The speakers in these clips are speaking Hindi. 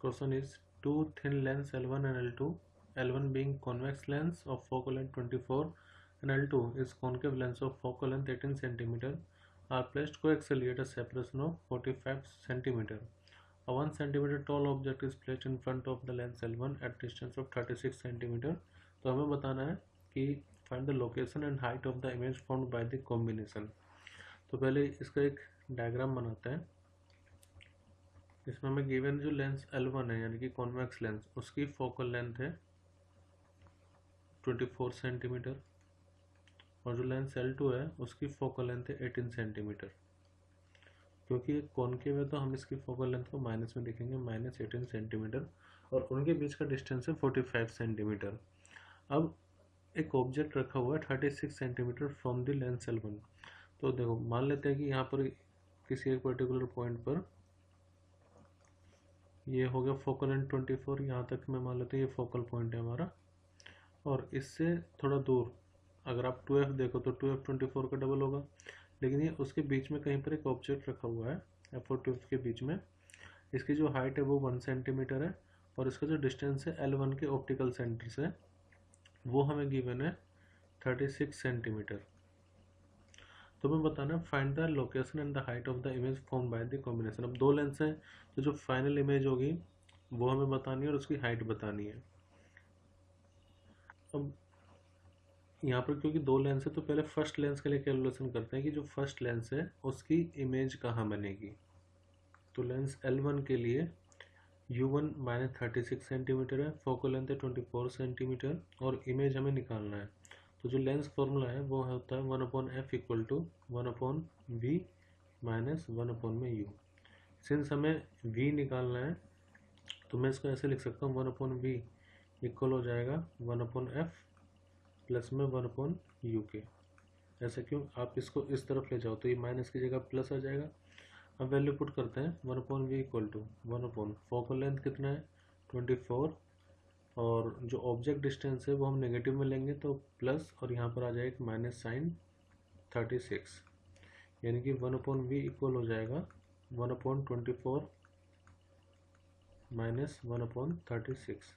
Question is two thin lens L1 and L2, L1 being convex lens of focal length 24 and L2 is concave lens of focal length 18 cm are placed coaxially at a separation of 45 cm. A 1 cm tall object is placed in front of the lens L1 at distance of 36 cm. तो हमें बताना है कि find the location and height of the image formed by the combination. तो पहले इसका एक डायग्राम बनाते हैं। इसमें हमें गिवन जो लेंस L1 है यानी कि कॉन्वेक्स लेंस, उसकी फोकल लेंथ है 24 सेंटीमीटर और जो लेंस L2 है उसकी फोकल लेंथ है 18 सेंटीमीटर। क्योंकि ये कॉनकेव है तो हम इसकी फोकल लेंथ को माइनस में लिखेंगे, -18 सेंटीमीटर, और उनके बीच का डिस्टेंस है 45 सेंटीमीटर। अब एक ऑब्जेक्ट रखा हुआ है 36 centimetre from the lens L1। तो देखो मान लेते हैं कि यहाँ पर किसी एक पर्टिकुलर पॉइंट पर ये हो गया फोकल लेंथ 24, यहाँ तक मैं मान लेते हैं ये फोकल पॉइंट है हमारा, और इससे थोड़ा दूर अगर आप 2f देखो तो 2f 24 का डबल होगा, लेकिन ये उसके बीच में कहीं पर एक ऑब्जेक्ट रखा हुआ है f और 2f के बीच में। इसकी जो हाइट है वो 1 सेंटीमीटर है और इसका जो डिस्टेंस है L1 के ऑप्टिकल सेंटर से वो हमें गिवन है 36 सेंटीमीटर। तो हमें बताना है find the location and the height of the image form by the combination. अब दो लेंस हैं तो जो फाइनल इमेज होगी वो हमें बतानी है और उसकी हाइट बतानी है। अब यहाँ पर क्योंकि दो लेंस है तो पहले फर्स्ट लेंस के लिए कैलकुलेशन करते हैं कि जो फर्स्ट लेंस है उसकी इमेज कहाँ बनेगी। तो लेंस L1 के लिए U1 -36 सेंटीमीटर है, फोकल लेंथ है 24 सेंटीमीटर और इमेज हमें निकालना है। तो जो लेंस फॉर्मूला है वो होता है 1/f equal to 1/v minus 1/u। Since हमें v निकालना है तो मैं इसको ऐसे लिख सकता हूँ 1/v इक्वल हो जाएगा 1/f प्लस में 1/u के। ऐसा क्यों, आप इसको इस तरफ ले जाओ तो ये माइनस की जगह प्लस आ जाएगा। अब वैल्यू पुट करते हैं 1/v equal to 1/, focal length कितना है 24 और जो ऑब्जेक्ट डिस्टेंस है वो हम नेगेटिव में लेंगे तो प्लस, और यहाँ पर आ जाएगा माइनस साइन 36, यानी कि 1/v इक्वल हो जाएगा 1/24 माइनस 1/36।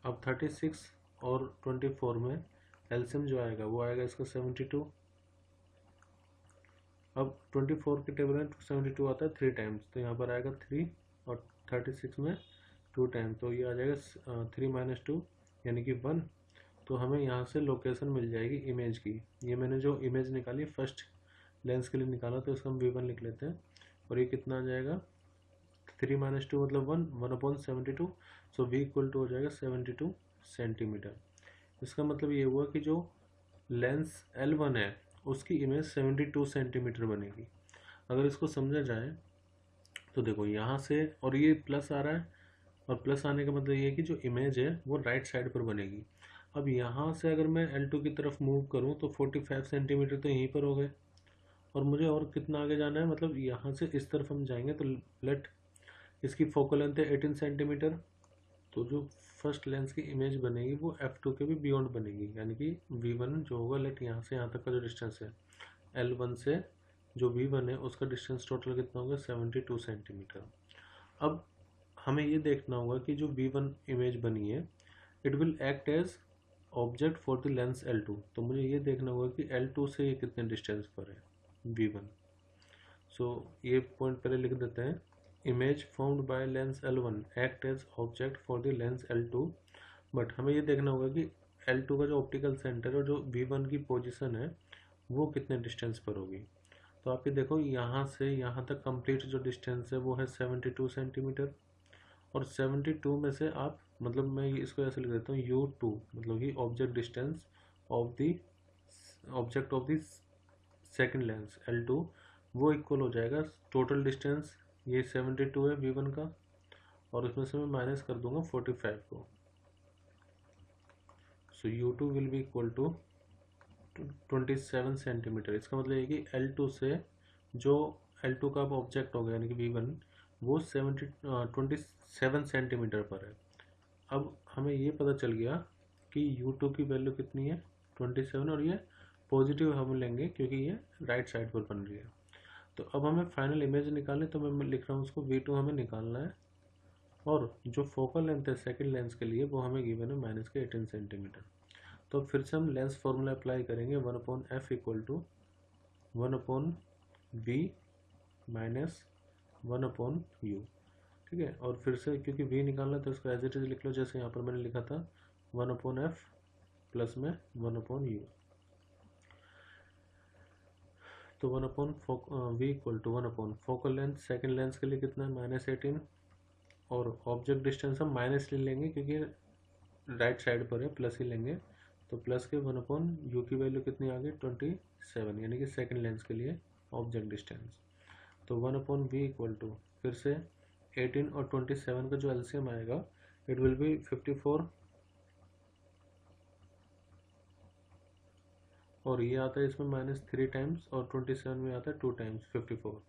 अब 36 और 24 में एलसीएम जो आएगा वो आएगा इसका 72। अब 24 के टेबल में 72 आता है 3 टाइम्स, तो यहाँ पर आएगा 3 और 36 में 2 टाइम्स, तो ये आ जाएगा 3 - 2 यानी कि 1। तो हमें यहाँ से लोकेशन मिल जाएगी इमेज की। ये मैंने जो इमेज निकाली फर्स्ट लेंस के लिए निकाला तो इसका हम V1 लिख लेते हैं, और ये कितना आ जाएगा 3 - 2 मतलब 1/72। सो V इक्वल टू हो जाएगा 72 सेंटीमीटर। इसका मतलब ये हुआ कि जो लेंस L1 है उसकी इमेज 72 सेंटीमीटर बनेगी। अगर इसको समझा जाए तो देखो यहाँ से, और ये प्लस आ रहा है, और प्लस आने का मतलब ये है कि जो इमेज है वो राइट साइड पर बनेगी। अब यहाँ से अगर मैं L2 की तरफ मूव करूँ तो 45 सेंटीमीटर तो यहीं पर हो गए, और मुझे और कितना आगे जाना है, मतलब यहाँ से इस तरफ हम जाएंगे तो लेट इसकी फोकल लेंथ है 18 सेंटीमीटर, तो जो फर्स्ट लेंस की इमेज बनेगी वो f2 के भी बियॉन्ड बनेगी, यानी कि v1 जो होगा, लेट यहाँ से यहाँ तक का जो डिस्टेंस है L1 से जो v1 है उसका डिस्टेंस टोटल कितना होगा 72 सेंटीमीटर। अब हमें ये देखना होगा कि जो v1 इमेज बनी है it will act as object for the lens L2। तो मुझे ये देखना होगा कि L2 से ये कितने डिस्टेंस पर है v1। सो ये पॉइंट पहले लिख देते हैं, image formed by lens L1 act as object for the lens L2। But हमें ये देखना होगा कि L2 का जो ऑप्टिकल सेंटर और जो V1 की पोजीशन है वो कितने डिस्टेंस पर होगी। तो आप ये देखो यहाँ से यहाँ तक कंप्लीट जो डिस्टेंस है वो है 72 सेंटीमीटर, और 72 में से आप, मतलब मैं इसको ऐसे लिख देता हूँ U2 मतलब कि object distance of the object of the second lens L2, वो इक्वल हो जाएगा टोटल डिस्टेंस, ये 72 है V1 का, और उसमें से मैं माइनस कर दूंगा 45 को। So U2 will be equal to 27 centimetre. इसका मतलब ये कि L2 से जो L2 का ऑब्जेक्ट होगा यानी कि V1 वो 27 सेंटीमीटर पर है। अब हमें ये पता चल गया कि U2 की वैल्यू कितनी है 27, और ये पॉजिटिव हम लेंगे क्योंकि ये राइट साइड पर बन रही है। तो अब हमें फाइनल इमेज निकालनी, तो मैं लिख रहा हूँ उसको V2 हमें निकालना है, और जो फोकल लेंथ है सेकंड लेंस के लिए वो हमें गिवन है माइनस के 18 सेंटीमीटर। तो फिर से हम लेंस फॉर्मूला अप्लाई करेंगे 1/f equal to 1/v minus 1/u। ठीक है, और फिर से क्योंकि v निकालना है तो इसको एज इट इज लिख लो जैसे यहाँ पर मैंने लिखा था 1/f प्लस में 1/u। तो 1/v equal to 1/ focal length second lens के लिए कितना है -18, और ऑब्जेक्ट डिस्टेंस हम माइनस ले लेंगे क्योंकि राइट साइड पर है, प्लस ही लेंगे। तो प्लस के 1/u की वैल्यू कितनी आ गई 27, यानी कि सेकेंड लेंस के लिए ऑब्जेक्ट डिस्टेंस। तो 1/v इक्वल टू फिर से 18 और 27 का जो एलसीएम आएगा इट विल बी 54, और ये आता है इसमें -3 टाइम्स, और 27 में आता है 2 टाइम्स 54।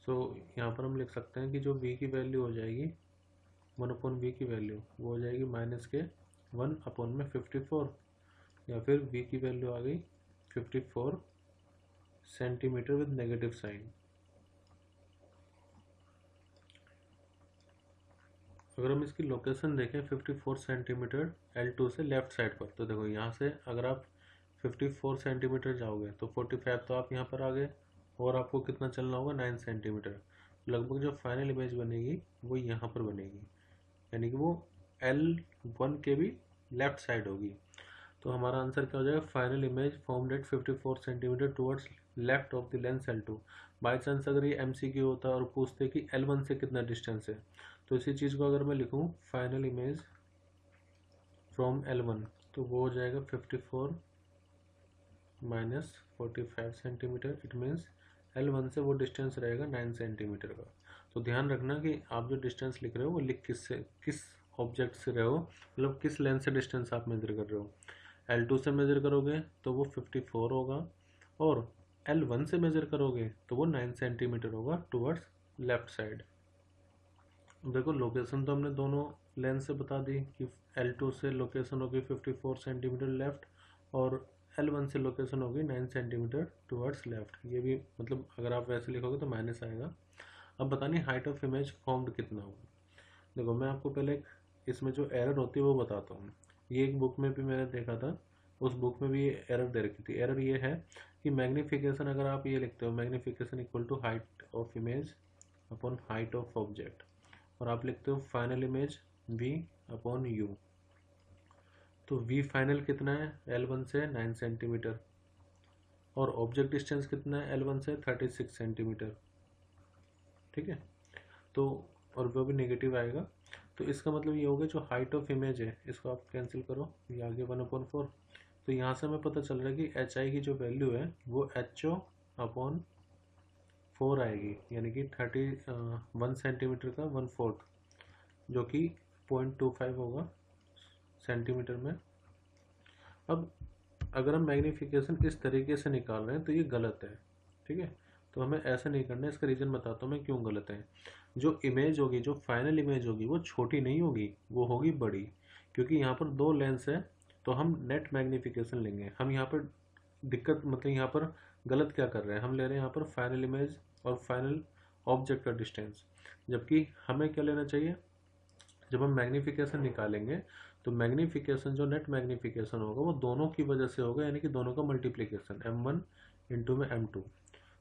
सो यहाँ पर हम लिख सकते हैं कि जो v की वैल्यू हो जाएगी 1/v की वैल्यू वो हो जाएगी माइनस के 1/54, या फिर v की वैल्यू आ गई 54 सेंटीमीटर विद नेगेटिव साइन। अगर हम इसकी लोकेशन देखें 54 सेंटीमीटर L2 से लेफ्ट साइड पर, तो देखो यहाँ से अगर आप 54 सेंटीमीटर जाओगे तो 45 तो आप यहाँ पर आ गए, और आपको कितना चलना होगा 9 सेंटीमीटर। लगभग जो फाइनल इमेज बनेगी वो यहाँ पर बनेगी, यानी कि वो L1 के भी लेफ्ट साइड होगी। तो हमारा आंसर क्या हो जाएगा, final image formed at 54 centimetre towards left of the lens L2। By chance अगर ये MCQ होता और पूछते कि L1 से कितना डिस्टेंस है, तो इसी चीज़ को अगर मैं लिखूँ फाइनल इमेज फ्रॉम L1 तो वो हो जाएगा 54 minus 45 centimetre. It means L1 से वो डिस्टेंस रहेगा 9 सेंटीमीटर का। तो ध्यान रखना कि आप जो डिस्टेंस लिख रहे हो वो लिख किस ऑब्जेक्ट से रहे हो, मतलब किस लेंस से डिस्टेंस आप मेजर कर रहे हो। L2 से मेजर करोगे तो वो 54 होगा, और L1 से मेजर करोगे तो वो 9 सेंटीमीटर होगा टुवर्ड्स लेफ्ट साइड। देखो लोकेशन तो हमने दोनों लेंस से बता दी कि L2 से लोकेशन होगी 54 सेंटीमीटर लेफ्ट, और L1 से लोकेशन होगी 9 सेंटीमीटर टुवर्ड्स लेफ्ट। ये भी मतलब अगर आप वैसे लिखोगे तो माइनस आएगा। अब बतानी हाइट ऑफ इमेज फॉर्म्ड कितना होगा। देखो मैं आपको पहले इसमें जो एरर होती है वो बताता हूँ। ये एक बुक में भी मैंने देखा था, उस बुक में भी ये एरर दे रखी थी। एरर ये है कि मैग्नीफिकेशन अगर आप ये लिखते हो magnification equal to height of image upon height of object, और आप लिखते हो final image v upon u, तो v फाइनल कितना है L1 से 9 सेंटीमीटर, और ऑब्जेक्ट डिस्टेंस कितना है L1 से 36 सेंटीमीटर। ठीक है, तो और वो भी नेगेटिव आएगा। तो इसका मतलब ये होगा जो हाइट ऑफ इमेज है इसको आप कैंसिल करो, ये आगे 1/4। तो यहाँ से हमें पता चल रहा है कि HI की जो वैल्यू है वो HO अपॉन 4 आएगी, यानी कि 31 सेंटीमीटर का 1/4, जो कि 0.25 होगा सेंटीमीटर में। अब अगर हम मैग्नीफिकेशन इस तरीके से निकाल रहे हैं तो ये गलत है। ठीक है, तो हमें ऐसा नहीं करना है। इसका रीज़न बताता हूँ मैं क्यों गलत है। जो इमेज होगी, जो फाइनल इमेज होगी वो छोटी नहीं होगी, वो होगी बड़ी, क्योंकि यहाँ पर दो लेंस है तो हम नेट मैग्नीफिकेशन लेंगे। हम यहाँ पर दिक्कत मतलब यहाँ पर गलत क्या कर रहे हैं, हम ले रहे हैं यहाँ पर फाइनल इमेज और फाइनल ऑब्जेक्ट का डिस्टेंस, जबकि हमें क्या लेना चाहिए, जब हम मैग्नीफिकेशन निकालेंगे तो मैग्नीफिकेशन जो नेट मैग्नीफिकेशन होगा वो दोनों की वजह से होगा, यानी कि दोनों का मल्टीप्लिकेशन M1 इंटू में M2।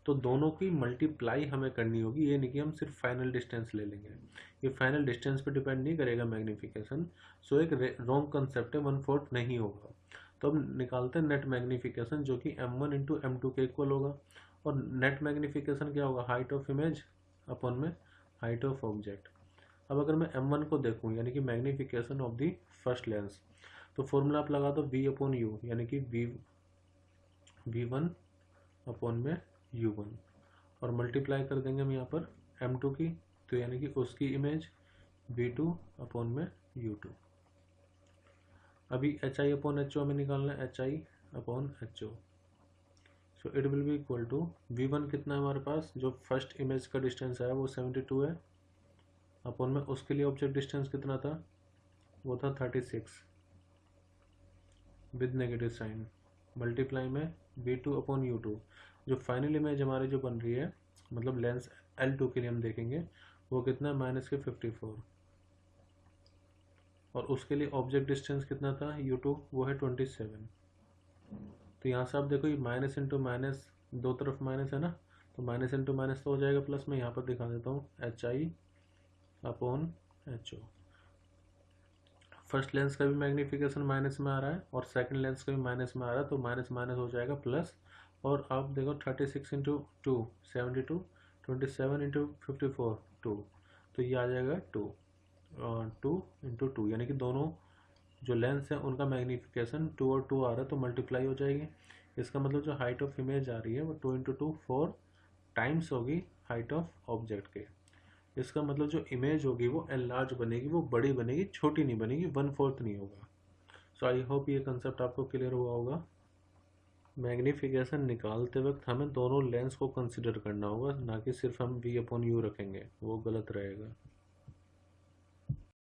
तो दोनों की मल्टीप्लाई हमें करनी होगी, ये नहीं कि हम सिर्फ फाइनल डिस्टेंस ले लेंगे। ये फाइनल डिस्टेंस पे डिपेंड नहीं करेगा मैग्नीफिकेशन। सो एक रॉन्ग कंसेप्ट है, 1/4 नहीं होगा। तो अब निकालते हैं नेट मैग्नीफिकेशन जो कि M1 इंटू M2 के इक्वल होगा। और नेट मैग्नीफिकेशन क्या होगा, हाइट ऑफ इमेज अपॉन में हाइट ऑफ ऑब्जेक्ट। अब अगर मैं M1 को देखूं यानी कि magnification of the first lens, तो फॉर्मूला आप लगा दो V अपॉन U, यानी कि V1 अपॉन में U1, और मल्टीप्लाई कर देंगे हम यहाँ पर M2 की, तो यानी कि उसकी इमेज V2 अपॉन में U2। अभी HI अपॉन HO हमें निकालना है, HI upon HO। So it will be equal to V1 कितना है हमारे पास, जो फर्स्ट इमेज का डिस्टेंस है वो 72 है, अपॉन में उसके लिए ऑब्जेक्ट डिस्टेंस कितना था, वो था 36 विद नेगेटिव साइन, मल्टीप्लाई में V2 अपॉन U2। जो फाइनल इमेज हमारी जो बन रही है मतलब लेंस L2 के लिए हम देखेंगे वो कितना है -54, और उसके लिए ऑब्जेक्ट डिस्टेंस कितना था u2, वो है 27। तो यहाँ से आप देखो ये माइनस इंटू माइनस, दो तरफ माइनस है ना, तो माइनस इंटू माइनस तो हो जाएगा प्लस। में यहाँ पर दिखा देता हूँ HI/HO। फर्स्ट लेंस का भी मैग्नीफिकेशन माइनस में आ रहा है और सेकंड लेंस का भी माइनस में आ रहा है, तो माइनस माइनस हो जाएगा प्लस। और आप देखो 36 इंटू 2 72, 27 इंटू 54 2, तो ये आ जाएगा 2 यानी कि दोनों जो लेंस है उनका मैग्नीफिकेशन 2 और 2 आ रहा है, तो मल्टीप्लाई हो जाएगी। इसका मतलब जो हाइट ऑफ इमेज आ रही है वो 2 इंटू 2 4 टाइम्स होगी हाइट ऑफ ऑब्जेक्ट के। इसका मतलब जो इमेज होगी वो एनलार्ज बनेगी, वो बड़ी बनेगी, छोटी नहीं बनेगी, 1/4 नहीं होगा। सो आई होप ये कंसेप्ट आपको क्लियर हुआ होगा। मैग्नीफिकेशन निकालते वक्त हमें दोनों लेंस को कंसिडर करना होगा, ना कि सिर्फ हम V/U रखेंगे, वो गलत रहेगा।